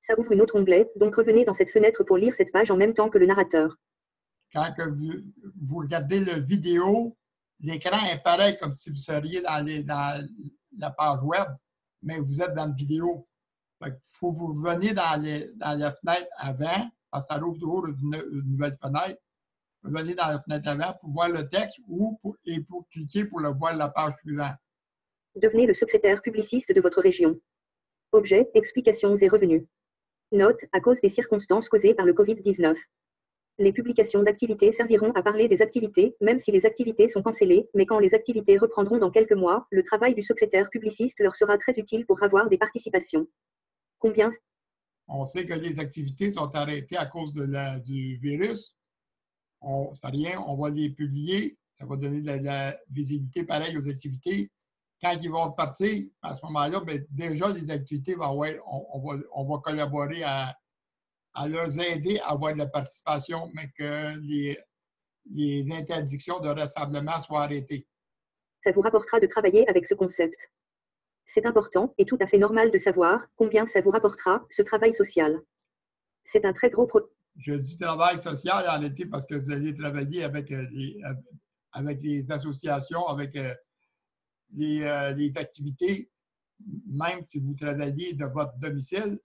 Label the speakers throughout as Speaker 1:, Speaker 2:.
Speaker 1: Ça ouvre une autre onglet, donc revenez dans cette fenêtre pour lire cette page en même temps que le narrateur.
Speaker 2: Quand que vous regardez la vidéo, l'écran apparaît comme si vous seriez dans la page web, mais vous êtes dans la vidéo. Il faut que vous veniez dans la fenêtre avant, parce que ça ouvre toujours une nouvelle fenêtre. Vous venez dans la fenêtre avant pour voir le texte et pour cliquer pour le voir la page suivante.
Speaker 1: Devenez le secrétaire publiciste de votre région. Objet, explications et revenus. Note, à cause des circonstances causées par le Covid-19. Les publications d'activités serviront à parler des activités, même si les activités sont cancellées, mais quand les activités reprendront dans quelques mois, le travail du secrétaire publiciste leur sera très utile pour avoir des participations. Combien?
Speaker 2: On sait que les activités sont arrêtées à cause du virus. Ça fait rien, on va les publier. Ça va donner de la visibilité pareille aux activités. Quand ils vont partir, à ce moment-là, bien, déjà, les activités, on va collaborer à leur aider à avoir de la participation, mais que les interdictions de rassemblement soient arrêtées.
Speaker 1: Ça vous rapportera de travailler avec ce concept. C'est important et tout à fait normal de savoir combien ça vous rapportera, ce travail social. C'est un très gros
Speaker 2: Je dis travail social en été parce que vous allez travailler avec les associations, avec les activités, même si vous travaillez de votre domicile,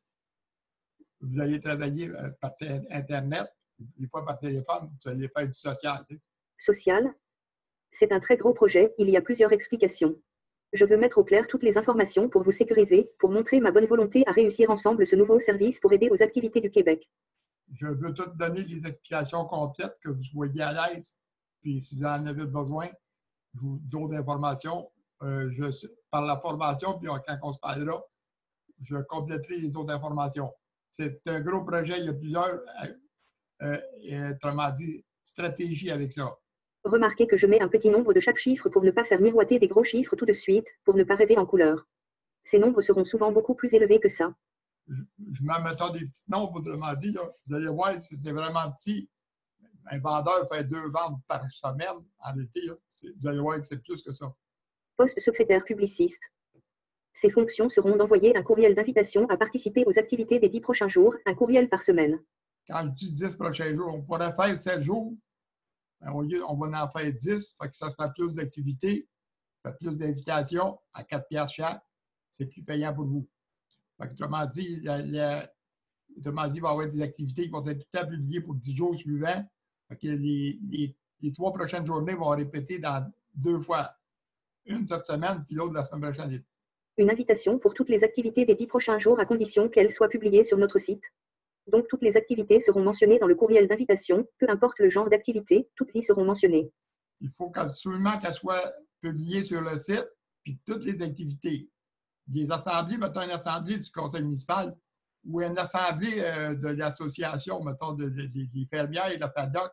Speaker 2: vous allez travailler par Internet, des fois par téléphone, vous allez faire du social.
Speaker 1: Social. C'est un très gros projet, il y a plusieurs explications. Je veux mettre au clair toutes les informations pour vous sécuriser, pour montrer ma bonne volonté à réussir ensemble ce nouveau service pour aider aux activités du Québec.
Speaker 2: Je veux tout donner les explications complètes, que vous soyez à l'aise. Puis si vous en avez besoin, d'autres informations, par la formation, puis quand on se parlera, je compléterai les autres informations. C'est un gros projet, il y a plusieurs, autrement dit, stratégies avec ça.
Speaker 1: Remarquez que je mets un petit nombre de chaque chiffre pour ne pas faire miroiter des gros chiffres tout de suite, pour ne pas rêver en couleur. Ces nombres seront souvent beaucoup plus élevés que ça.
Speaker 2: Je mets mettons des petits nombres, autrement dit, là. Vous allez voir, c'est vraiment petit. Un vendeur fait 2 ventes par semaine en été. Vous allez voir que c'est plus que ça.
Speaker 1: Poste secrétaire publiciste. Ces fonctions seront d'envoyer un courriel d'invitation à participer aux activités des 10 prochains jours, un courriel par semaine.
Speaker 2: Quand je dis 10 prochains jours, on pourrait faire 7 jours. On va en faire 10, fait que ça se fait plus d'activités, ça fait plus d'invitations à 4 piastres chaque. C'est plus payant pour vous. Fait que, autrement dit, il va y avoir des activités qui vont être tout le temps publiées pour 10 jours suivants. Fait que les 3 prochaines journées vont répéter dans 2 fois. Une cette semaine, puis l'autre la semaine prochaine.
Speaker 1: Une invitation pour toutes les activités des 10 prochains jours à condition qu'elles soient publiées sur notre site. Donc toutes les activités seront mentionnées dans le courriel d'invitation, peu importe le genre d'activité, toutes y seront mentionnées.
Speaker 2: Il faut absolument qu'elles soient publiées sur le site, puis toutes les activités. Des assemblées, mettons une assemblée du conseil municipal ou une assemblée de l'association, mettons des fermières et de la paddock,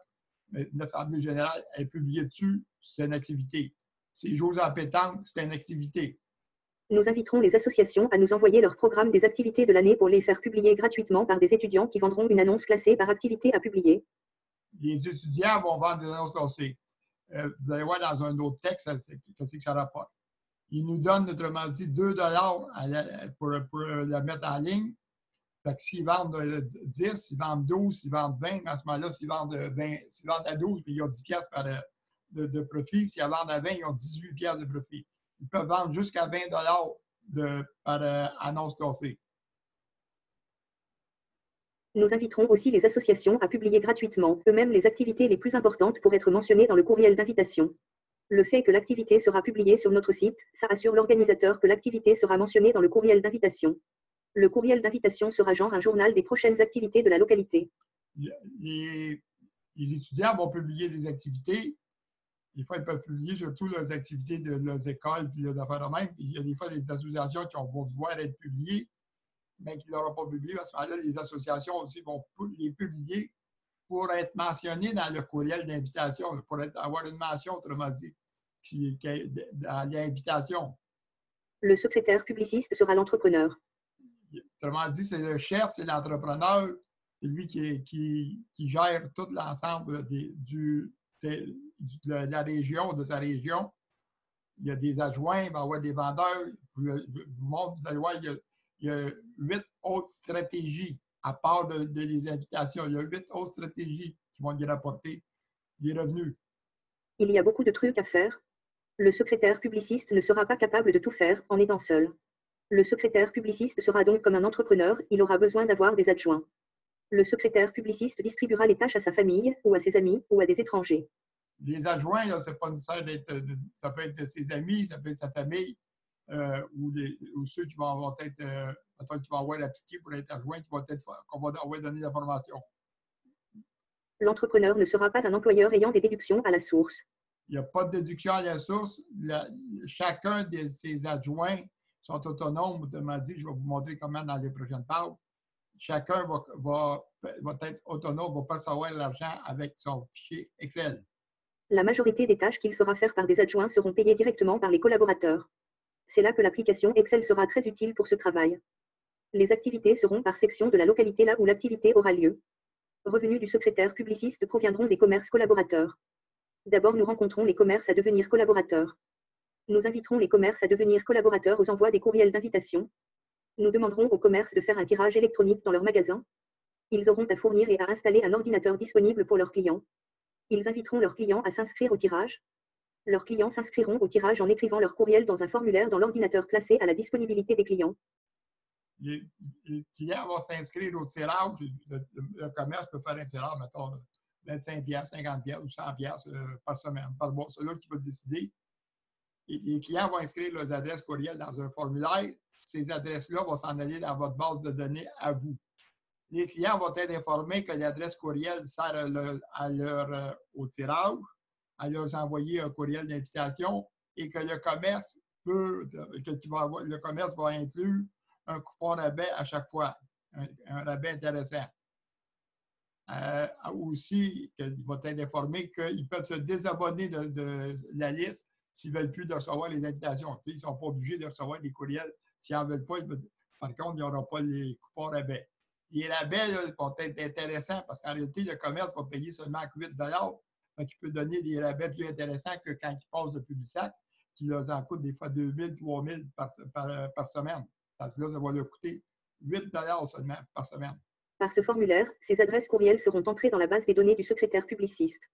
Speaker 2: une assemblée générale est publiée dessus, c'est une activité. C'est jours en pétanque, c'est une activité.
Speaker 1: Nous inviterons les associations à nous envoyer leur programme des activités de l'année pour les faire publier gratuitement par des étudiants qui vendront une annonce classée par activité à publier.
Speaker 2: Les étudiants vont vendre des annonces classées. Vous allez voir dans un autre texte, c'est que ça rapporte. Ils nous donnent, autrement dit, 2 pour la mettre en ligne. Fait que s'ils vendent 10, s'ils vendent 12, s'ils vendent 20, à ce moment-là, s'ils vendent à 12, puis ils ont 10 piastres de profit, puis s'ils vendent à 20, ils ont 18 piastres de profit. Ils peuvent vendre jusqu'à 20 par annonce classée.
Speaker 1: Nous inviterons aussi les associations à publier gratuitement eux-mêmes les activités les plus importantes pour être mentionnées dans le courriel d'invitation. Le fait que l'activité sera publiée sur notre site, ça assure l'organisateur que l'activité sera mentionnée dans le courriel d'invitation. Le courriel d'invitation sera genre un journal des prochaines activités de la localité.
Speaker 2: Les étudiants vont publier des activités. Des fois, ils peuvent publier surtout leurs activités de leurs écoles puis leurs affaires de même. Puis il y a des fois des associations qui vont devoir être publiées, mais qui ne l'auront pas publié. À ce moment-là, les associations aussi vont les publier pour être mentionnées dans le courriel d'invitation, pour avoir une mention, autrement dit, dans l'invitation.
Speaker 1: Le secrétaire publiciste sera l'entrepreneur.
Speaker 2: Autrement dit, c'est le chef, c'est l'entrepreneur, c'est lui qui gère tout l'ensemble de la région, de sa région. Il y a des adjoints, il va y avoir des vendeurs. Vous allez voir, il il y a 8 autres stratégies, à part de les invitations. Il y a 8 autres stratégies qui vont y rapporter des revenus.
Speaker 1: Il y a beaucoup de trucs à faire. Le secrétaire publiciste ne sera pas capable de tout faire en étant seul. Le secrétaire publiciste sera donc comme un entrepreneur, il aura besoin d'avoir des adjoints. Le secrétaire publiciste distribuera les tâches à sa famille, ou à ses amis, ou à des étrangers.
Speaker 2: Les adjoints, là, c'est pas nécessaire d'être, ça peut être ses amis, ça peut être sa famille, ou ceux qui vont être, qui vont avoir l'appliquer pour être adjoint, qu'on va donner la formation.
Speaker 1: L'entrepreneur ne sera pas un employeur ayant des déductions à la source.
Speaker 2: Il n'y a pas de déduction à la source. Chacun de ses adjoints sont autonomes. Autrement dit, je vais vous montrer comment dans les prochaines pages. Chacun va être autonome, va percevoir l'argent avec son fichier Excel.
Speaker 1: La majorité des tâches qu'il fera faire par des adjoints seront payées directement par les collaborateurs. C'est là que l'application Excel sera très utile pour ce travail. Les activités seront par section de la localité là où l'activité aura lieu. Revenus du secrétaire publiciste proviendront des commerces collaborateurs. D'abord, nous rencontrons les commerces à devenir collaborateurs. Nous inviterons les commerces à devenir collaborateurs aux envois des courriels d'invitation. Nous demanderons aux commerces de faire un tirage électronique dans leur magasin. Ils auront à fournir et à installer un ordinateur disponible pour leurs clients. Ils inviteront leurs clients à s'inscrire au tirage. Leurs clients s'inscriront au tirage en écrivant leur courriel dans un formulaire dans l'ordinateur placé à la disponibilité des clients.
Speaker 2: Les clients vont s'inscrire au tirage. Le commerce peut faire un tirage, mettons, 25 $, 50 $ ou 100 $ par semaine, par mois. C'est là que tu vas décider. Et les clients vont inscrire leurs adresses courriel dans un formulaire. Ces adresses-là vont s'en aller dans votre base de données à vous. Les clients vont être informés que l'adresse courriel sert au tirage, à leur envoyer un courriel d'invitation et que le commerce le commerce va inclure un coupon rabais à chaque fois, un rabais intéressant. Aussi, il va être informé qu'ils peuvent se désabonner de la liste s'ils ne veulent plus de recevoir les invitations. Ils ne sont pas obligés de recevoir les courriels. S'ils n'en veulent pas, par contre, il n'y aura pas les coupons rabais. Les rabais là, vont être intéressants parce qu'en réalité, le commerce va payer seulement 8 $. Donc, il peut donner des rabais plus intéressants que quand ils passent de Publisac, qui leur en coûte des fois 2 000, 3 000 par semaine. Parce que là, ça va leur coûter 8 $ seulement par semaine.
Speaker 1: Par ce formulaire, ces adresses courriels seront entrées dans la base des données du secrétaire publiciste.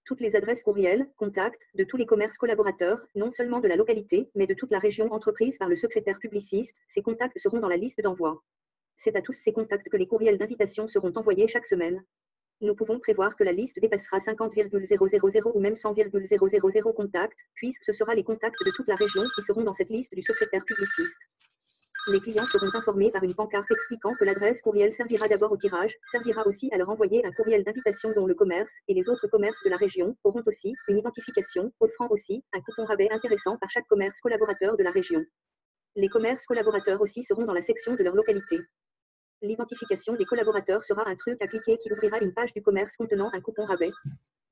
Speaker 1: Toutes les adresses courriels, contacts, de tous les commerces collaborateurs, non seulement de la localité, mais de toute la région entreprise par le secrétaire publiciste, ces contacts seront dans la liste d'envoi. C'est à tous ces contacts que les courriels d'invitation seront envoyés chaque semaine. Nous pouvons prévoir que la liste dépassera 50,000 ou même 100,000 contacts, puisque ce sera les contacts de toute la région qui seront dans cette liste du secrétaire publiciste. Les clients seront informés par une pancarte expliquant que l'adresse courriel servira d'abord au tirage, servira aussi à leur envoyer un courriel d'invitation dont le commerce et les autres commerces de la région auront aussi une identification, offrant aussi un coupon rabais intéressant par chaque commerce collaborateur de la région. Les commerces collaborateurs aussi seront dans la section de leur localité. L'identification des collaborateurs sera un truc à cliquer qui ouvrira une page du commerce contenant un coupon rabais.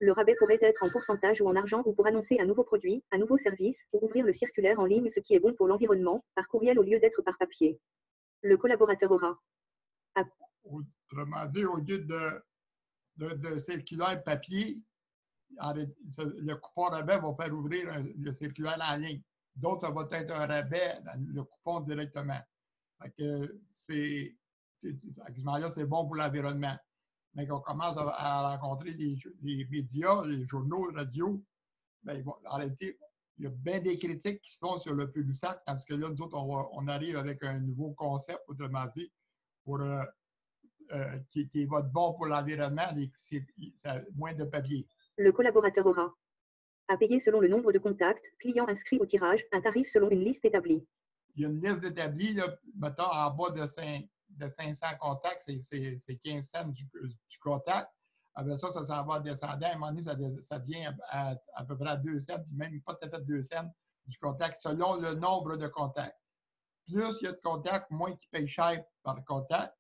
Speaker 1: Le rabais pourrait être en pourcentage ou en argent ou pour annoncer un nouveau produit, un nouveau service, ou ouvrir le circulaire en ligne, ce qui est bon pour l'environnement, par courriel au lieu d'être par papier. Le collaborateur aura.
Speaker 2: Autrement dit, au lieu de circulaire papier, le coupon rabais va faire ouvrir le circulaire en ligne. D'autres, ça va être un rabais, le coupon directement. C'est bon pour l'environnement. Mais quand on commence à rencontrer les médias, les journaux, les radios, bien, en réalité, il y a bien des critiques qui se font sur le Publisac, tandis que là, nous autres, on arrive avec un nouveau concept, autrement dit, qui va être bon pour l'environnement, c'est moins de papier.
Speaker 1: Le collaborateur aura à payer selon le nombre de contacts, clients inscrits au tirage, un tarif selon une liste établie.
Speaker 2: Il y a une liste établie, là, mettons, en bas de 500 contacts, c'est 15 cents du contact. Après ça s'en va descendant. À un moment donné, ça vient à peu près à 2 cents, puis même pas peut-être 2 cents du contact, selon le nombre de contacts. Plus il y a de contacts, moins ils payent cher par contact.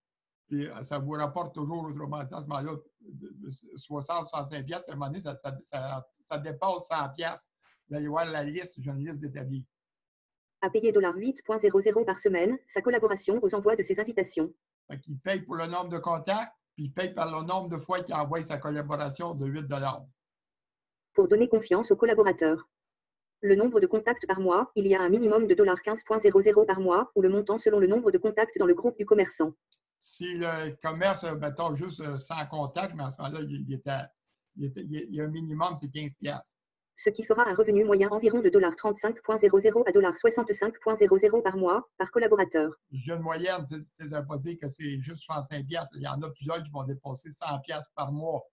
Speaker 2: Puis ça vous rapporte toujours, autrement dit, à ce moment-là, 60-65 $. Puis à un moment donné, ça dépasse 100 $. Vous allez voir la liste, j'ai une liste établie.
Speaker 1: À payer $8.00 par semaine, sa collaboration aux envois de ses invitations.
Speaker 2: Il paye pour le nombre de contacts, puis il paye par le nombre de fois qu'il envoie sa collaboration de 8 $.
Speaker 1: Pour donner confiance aux collaborateurs. Le nombre de contacts par mois, il y a un minimum de $15.00 par mois ou le montant selon le nombre de contacts dans le groupe du commerçant.
Speaker 2: Si le commerce, mettons, juste 100 contacts, mais à ce moment-là, il y a un minimum, c'est 15 piastres.
Speaker 1: Ce qui fera un revenu moyen environ de $35.00 à $65.00 par mois, par collaborateur.
Speaker 2: J'ai une moyenne, ça ne veut pas dire que c'est juste 65 piastres. Il y en a plusieurs qui vont dépasser 100 piastres par mois.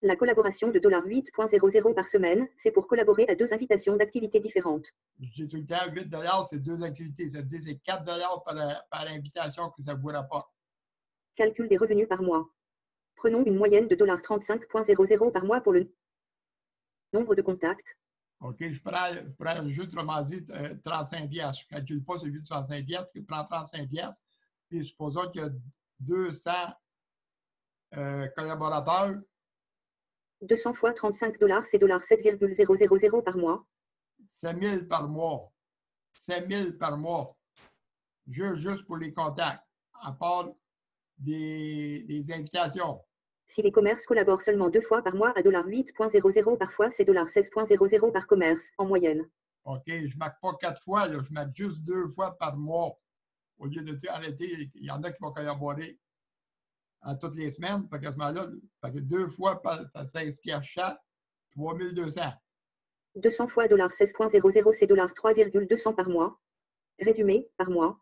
Speaker 1: La collaboration de $8.00 par semaine, c'est pour collaborer à 2 invitations d'activités différentes.
Speaker 2: Je dis tout le temps, 8 c'est 2 activités. Ça veut dire que c'est 4 par invitation que ça vous rapporte.
Speaker 1: Calcul des revenus par mois. Prenons une moyenne de $35.00 par mois pour le nombre de contacts.
Speaker 2: OK, je prends juste, autrement dit, 35 piastres. Je ne calcule pas celui de 65 piastres, je prends 35 piastres. Puis supposons qu'il y a 200 collaborateurs.
Speaker 1: 200 fois $35, c'est $7,000 par mois.
Speaker 2: 5 000 par mois. 5 000 par mois. Juste pour les contacts, à part des invitations.
Speaker 1: Si les commerces collaborent seulement 2 fois par mois à $8.00, parfois c'est $16.00 par commerce, en moyenne.
Speaker 2: OK, je ne marque pas 4 fois, là, je marque juste 2 fois par mois. Au lieu de dire, en été, il y en a qui vont collaborer à toutes les semaines. Fait qu'à ce moment-là, 2 fois par 16 piastres chaque, 3 200.
Speaker 1: 200 fois $16.00, c'est $3,200 par mois. Résumé, par mois.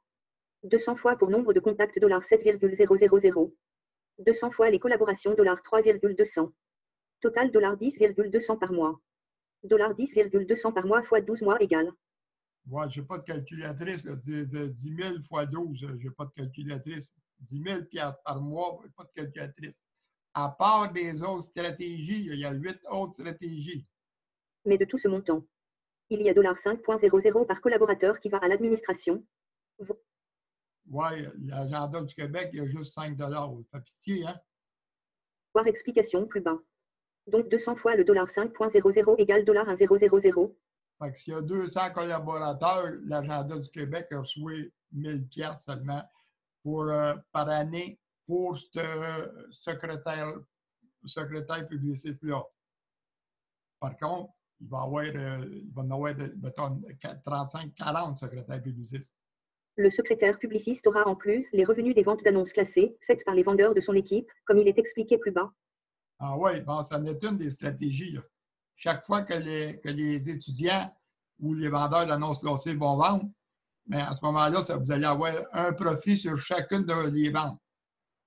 Speaker 1: 200 fois pour nombre de contacts $7,000. 200 fois les collaborations $3,200. Total $10,200 par mois. $10,200 par mois fois 12 mois égale.
Speaker 2: Ouais, je n'ai pas de calculatrice. 10 000 fois 12, je n'ai pas de calculatrice. 10 000 par mois, pas de calculatrice. À part des autres stratégies, il y a 8 autres stratégies.
Speaker 1: Mais de tout ce montant, il y a $5.00 par collaborateur qui va à l'administration.
Speaker 2: Oui, l'agenda du Québec, il y a juste 5 $. Pas pitié, hein?
Speaker 1: Voir explication plus bas. Donc 200 fois le $5.00 égale $1,000.
Speaker 2: Fait que s'il y a 200 collaborateurs, l'agenda du Québec a reçu 1000 piastres seulement par année pour ce secrétaire publiciste-là. Par contre, il va en avoir, mettons, 35-40 secrétaires publicistes.
Speaker 1: Le secrétaire publiciste aura en plus les revenus des ventes d'annonces classées, faites par les vendeurs de son équipe, comme il est expliqué plus bas.
Speaker 2: Ah oui, bon, ça en est une des stratégies, là. Chaque fois que les étudiants ou les vendeurs d'annonces classées vont vendre, mais à ce moment-là, vous allez avoir un profit sur chacune des ventes.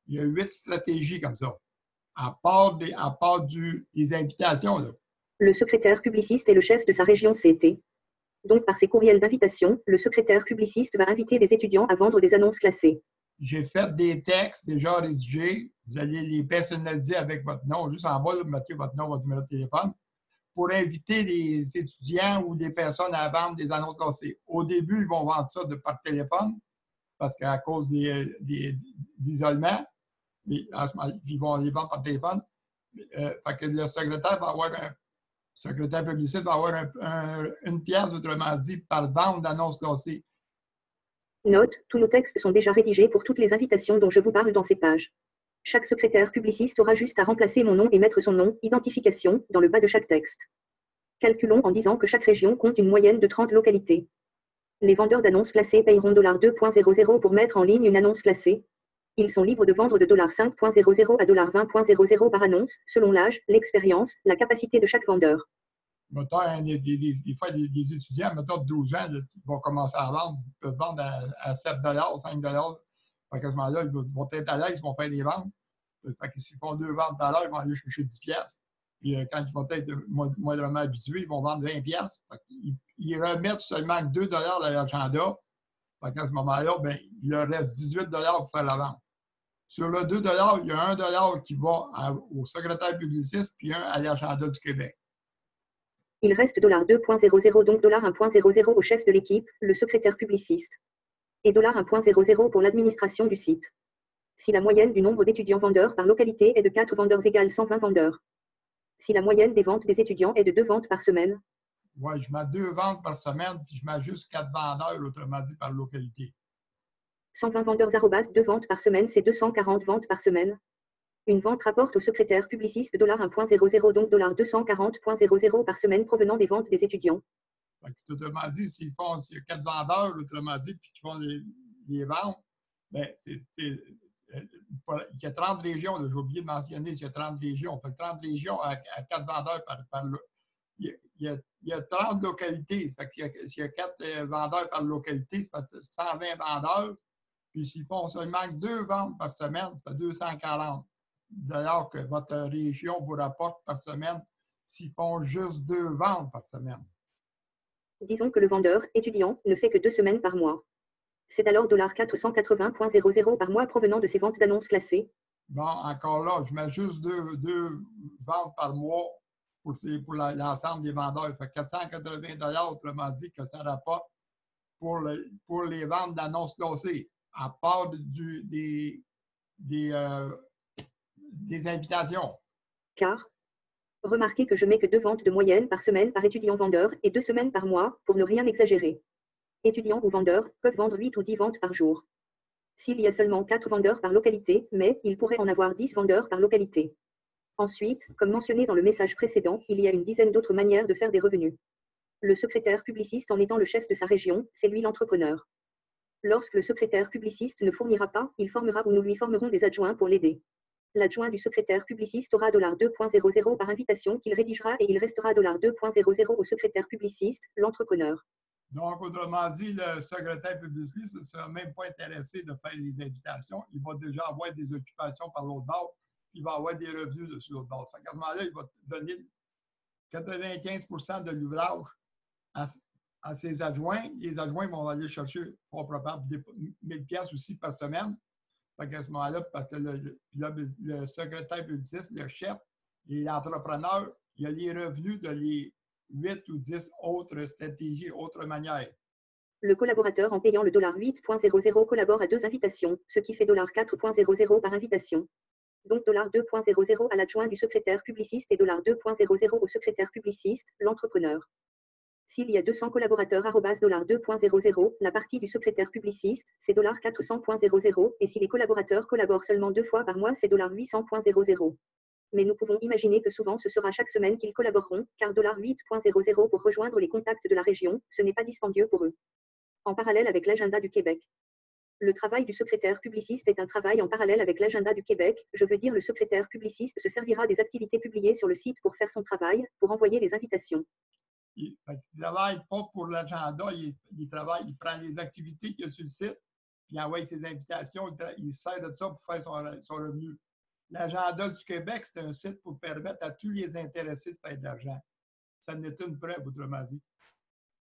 Speaker 2: Il y a 8 stratégies comme ça, à part des invitations, là.
Speaker 1: Le secrétaire publiciste est le chef de sa région CT. Donc, par ses courriels d'invitation, le secrétaire publiciste va inviter des étudiants à vendre des annonces classées.
Speaker 2: J'ai fait des textes déjà rédigés. Vous allez les personnaliser avec votre nom. Juste en bas, vous mettez votre nom, votre numéro de téléphone pour inviter les étudiants ou des personnes à vendre des annonces classées. Au début, ils vont vendre ça par téléphone parce qu'à cause d'isolement, ils vont les vendre par téléphone. Fait que le secrétaire publiciste va avoir une pièce, autrement dit, par vente d'annonces classées.
Speaker 1: Note, tous nos textes sont déjà rédigés pour toutes les invitations dont je vous parle dans ces pages. Chaque secrétaire publiciste aura juste à remplacer mon nom et mettre son nom, identification, dans le bas de chaque texte. Calculons en disant que chaque région compte une moyenne de 30 localités. Les vendeurs d'annonces classées payeront $2.00 pour mettre en ligne une annonce classée. Ils sont libres de vendre de $5.00 à $20.00 par annonce, selon l'âge, l'expérience, la capacité de chaque vendeur.
Speaker 2: Mettons, des fois, des étudiants, mettons, de 12 ans, qui vont commencer à vendre, ils peuvent vendre à 7 $, 5 $. Fait qu'à ce moment-là, ils vont être à l'aise, ils vont faire des ventes. Fait que s'ils font 2 ventes par l'heure, ils vont aller chercher 10 piastres. Puis quand ils vont être moindrement habitués, ils vont vendre 20 piastres. Ils remettent seulement 2 $ à l'agenda. Fait qu'à ce moment-là, ben, il leur reste 18 $ pour faire la vente. Sur le 2 $, il y a 1 $ qui va au secrétaire publiciste puis un à l'agenda du Québec.
Speaker 1: Il reste $2.00, donc $1.00 au chef de l'équipe, le secrétaire publiciste. Et $1.00 pour l'administration du site. Si la moyenne du nombre d'étudiants vendeurs par localité est de 4 vendeurs égale 120 vendeurs. Si la moyenne des ventes des étudiants est de 2 ventes par semaine.
Speaker 2: Oui, je mets 2 ventes par semaine, puis je mets juste 4 vendeurs, autrement dit, par localité.
Speaker 1: 120 vendeurs @ 2 ventes par semaine, c'est 240 ventes par semaine. Une vente rapporte au secrétaire publiciste $1.00 donc $240.00 par semaine provenant des ventes des étudiants.
Speaker 2: Autrement dit, s'il y a 4 vendeurs, autrement dit, puis qu'ils font les ventes, bien, il y a 30 régions, j'ai oublié de mentionner, il y a 30 régions. Fait 30 régions à 4 vendeurs par il y a 30 localités. S'il y a 4 vendeurs par localité, c'est 120 vendeurs. Puis s'ils font seulement 2 ventes par semaine, ça fait 240. D'ailleurs, que votre région vous rapporte par semaine s'ils font juste 2 ventes par semaine.
Speaker 1: Disons que le vendeur, étudiant, ne fait que 2 semaines par mois. C'est alors $480.00 par mois provenant de ses ventes d'annonces classées.
Speaker 2: Bon, encore là, je mets juste 2 ventes par mois pour l'ensemble des vendeurs. Fait 480 autrement dit, que ça rapporte pour les ventes d'annonces classées, à part des invitations.
Speaker 1: Car, remarquez que je mets que 2 ventes de moyenne par semaine par étudiant-vendeur et 2 semaines par mois, pour ne rien exagérer. Étudiants ou vendeurs peuvent vendre 8 ou 10 ventes par jour. S'il y a seulement 4 vendeurs par localité, mais il pourrait en avoir 10 vendeurs par localité. Ensuite, comme mentionné dans le message précédent, il y a une dizaine d'autres manières de faire des revenus. Le secrétaire publiciste en étant le chef de sa région, c'est lui l'entrepreneur. Lorsque le secrétaire publiciste ne fournira pas, il formera ou nous lui formerons des adjoints pour l'aider. L'adjoint du secrétaire publiciste aura $2.00 par invitation qu'il rédigera et il restera $2.00 au secrétaire publiciste, l'entrepreneur.
Speaker 2: Donc, autrement dit, le secrétaire publiciste ne sera même pas intéressé de faire des invitations. Il va déjà avoir des occupations par l'autre bord, puis il va avoir des revenus sur l'autre bord. À ce moment-là, il va donner 95% de l'ouvrage à ses adjoints. Les adjoints vont aller chercher fort probable 1000 pièces aussi par semaine. À ce moment-là, parce que le secrétaire publiciste, le chef et l'entrepreneur, il a les revenus de les 8 ou 10 autres stratégies, autres manières.
Speaker 1: Le collaborateur en payant le $8.00 collabore à 2 invitations, ce qui fait $4.00 par invitation. Donc $2.00 à l'adjoint du secrétaire publiciste et $2.00 au secrétaire publiciste, l'entrepreneur. S'il y a 200 collaborateurs $2.00, la partie du secrétaire publiciste, c'est $400.00, et si les collaborateurs collaborent seulement 2 fois par mois, c'est $800.00. Mais nous pouvons imaginer que souvent ce sera chaque semaine qu'ils collaboreront, car $8.00 pour rejoindre les contacts de la région, ce n'est pas dispendieux pour eux. En parallèle avec l'agenda du Québec. Le travail du secrétaire publiciste est un travail en parallèle avec l'agenda du Québec, je veux dire le secrétaire publiciste se servira des activités publiées sur le site pour faire son travail, pour envoyer les invitations.
Speaker 2: Il ne travaille pas pour l'agenda, il prend les activités qu'il y a sur le site, puis il envoie ses invitations, il sert de ça pour faire son revenu. L'agenda du Québec, c'est un site pour permettre à tous les intéressés de faire de l'argent. Ça n'est une preuve, autrement dit.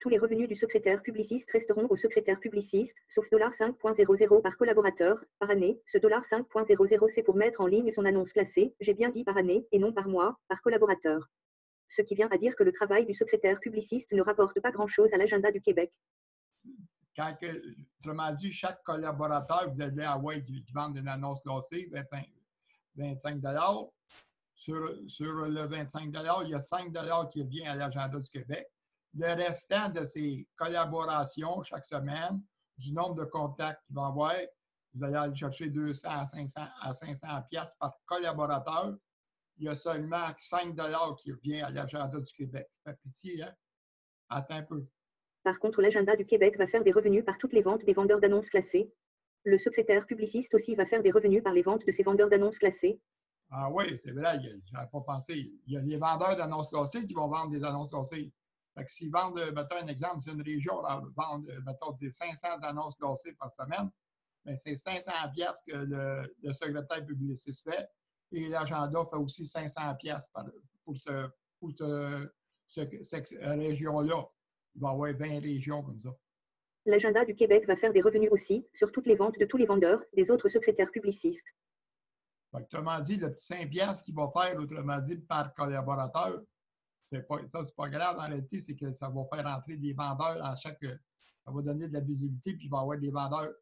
Speaker 1: Tous les revenus du secrétaire publiciste resteront au secrétaire publiciste, sauf $5.00 par collaborateur, par année. Ce $5.00 c'est pour mettre en ligne son annonce classée, j'ai bien dit par année, et non par mois, par collaborateur. Ce qui vient à dire que le travail du secrétaire publiciste ne rapporte pas grand-chose à l'agenda du Québec.
Speaker 2: Autrement dit, chaque collaborateur, vous allez avoir qui vend une annonce classée, 25 $. Sur le 25 $, il y a 5 $ qui revient à l'agenda du Québec. Le restant de ces collaborations chaque semaine, du nombre de contacts qu'il va avoir, vous allez aller chercher 200 à 500 pièces par collaborateur. Il y a seulement 5 $ qui revient à l'agenda du Québec. Fait pitié, hein? Attends un peu.
Speaker 1: Par contre, l'agenda du Québec va faire des revenus par toutes les ventes des vendeurs d'annonces classées. Le secrétaire publiciste aussi va faire des revenus par les ventes de ces vendeurs d'annonces classées.
Speaker 2: Ah oui, c'est vrai, je n'avais pas pensé. Il y a des vendeurs d'annonces classées qui vont vendre des annonces classées. Fait que s'ils vendent, mettons un exemple, c'est une région, là, vendre, mettons, 500 annonces classées par semaine, bien, c'est 500 pièces que le secrétaire publiciste fait. Et l'agenda fait aussi 500 pièces pour cette région-là. Il va y avoir 20 régions comme ça.
Speaker 1: L'agenda du Québec va faire des revenus aussi, sur toutes les ventes de tous les vendeurs, des autres secrétaires publicistes.
Speaker 2: Autrement dit, le petit 5 piastres qu'il va faire, autrement dit, par collaborateur, c'est pas grave. En réalité, c'est que ça va faire entrer des vendeurs à chaque. Ça va donner de la visibilité, puis il va y avoir des vendeurs.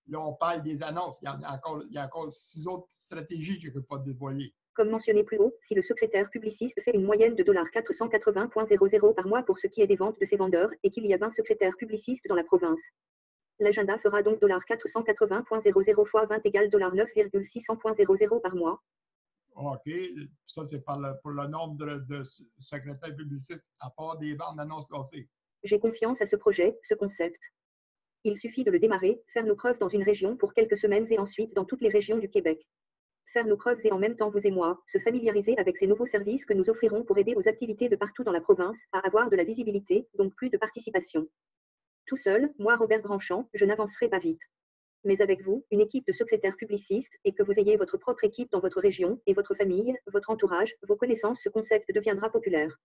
Speaker 2: Là, on parle des annonces. Il y a encore 6 autres stratégies que je ne peux pas dévoiler.
Speaker 1: Comme mentionné plus haut, si le secrétaire publiciste fait une moyenne de $480.00 par mois pour ce qui est des ventes de ses vendeurs, et qu'il y a 20 secrétaires publicistes dans la province, l'agenda fera donc $480.00 fois 20 égale $9,600.00 par mois.
Speaker 2: OK. Ça, c'est pour le nombre de secrétaires publicistes à part des bandes d'annonces lancées.
Speaker 1: J'ai confiance à ce projet, ce concept. Il suffit de le démarrer, faire nos preuves dans une région pour quelques semaines et ensuite dans toutes les régions du Québec. Faire nos preuves et en même temps vous et moi, se familiariser avec ces nouveaux services que nous offrirons pour aider aux activités de partout dans la province à avoir de la visibilité, donc plus de participation. Tout seul, moi Robert Grandchamp, je n'avancerai pas vite. Mais avec vous, une équipe de secrétaires publicistes, et que vous ayez votre propre équipe dans votre région, et votre famille, votre entourage, vos connaissances, ce concept deviendra populaire.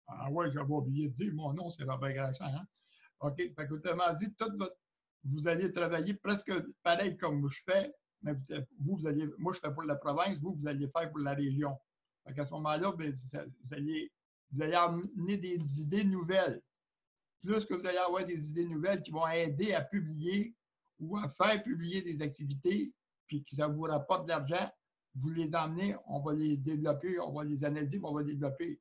Speaker 2: Ah ouais, j'avais oublié de dire, mon nom, c'est Robert Grandchamp. Hein? OK. Fait que autrement dit, vous allez travailler presque pareil comme je fais, mais vous allez, moi, je fais pour la province, vous allez faire pour la région. Fait qu'à ce moment-là, ben, vous allez amener des idées nouvelles. Plus que vous allez avoir des idées nouvelles qui vont aider à publier ou à faire publier des activités, puis que ça vous rapporte de l'argent, vous les emmenez, on va les développer, on va les analyser, on va les développer.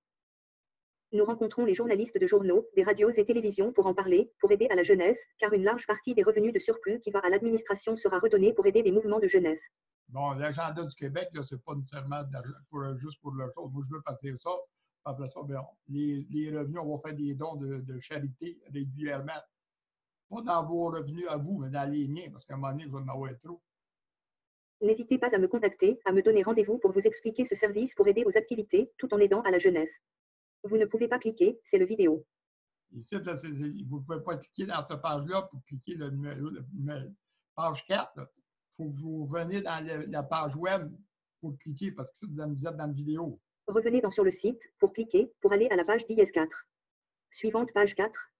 Speaker 1: Nous rencontrons les journalistes de journaux, des radios et télévisions pour en parler, pour aider à la jeunesse, car une large partie des revenus de surplus qui va à l'administration sera redonnée pour aider des mouvements de jeunesse.
Speaker 2: Bon, l'agenda du Québec, ce n'est pas nécessairement juste pour le chose. Moi, je veux passer ça. Après ça, bien, les revenus, on va faire des dons de charité régulièrement. Pas dans vos revenus à vous, mais dans les miens, parce qu'à un moment donné, je vais en avoir trop.
Speaker 1: N'hésitez pas à me contacter, à me donner rendez-vous pour vous expliquer ce service pour aider aux activités, tout en aidant à la jeunesse. Vous ne pouvez pas cliquer, c'est le vidéo.
Speaker 2: Ici, là, vous ne pouvez pas cliquer dans cette page-là pour cliquer le page 4. Il faut que vous venez dans la page web pour cliquer parce que ça, vous êtes dans la vidéo.
Speaker 1: Revenez sur le site pour cliquer, pour aller à la page d'IS4. Suivante page 4,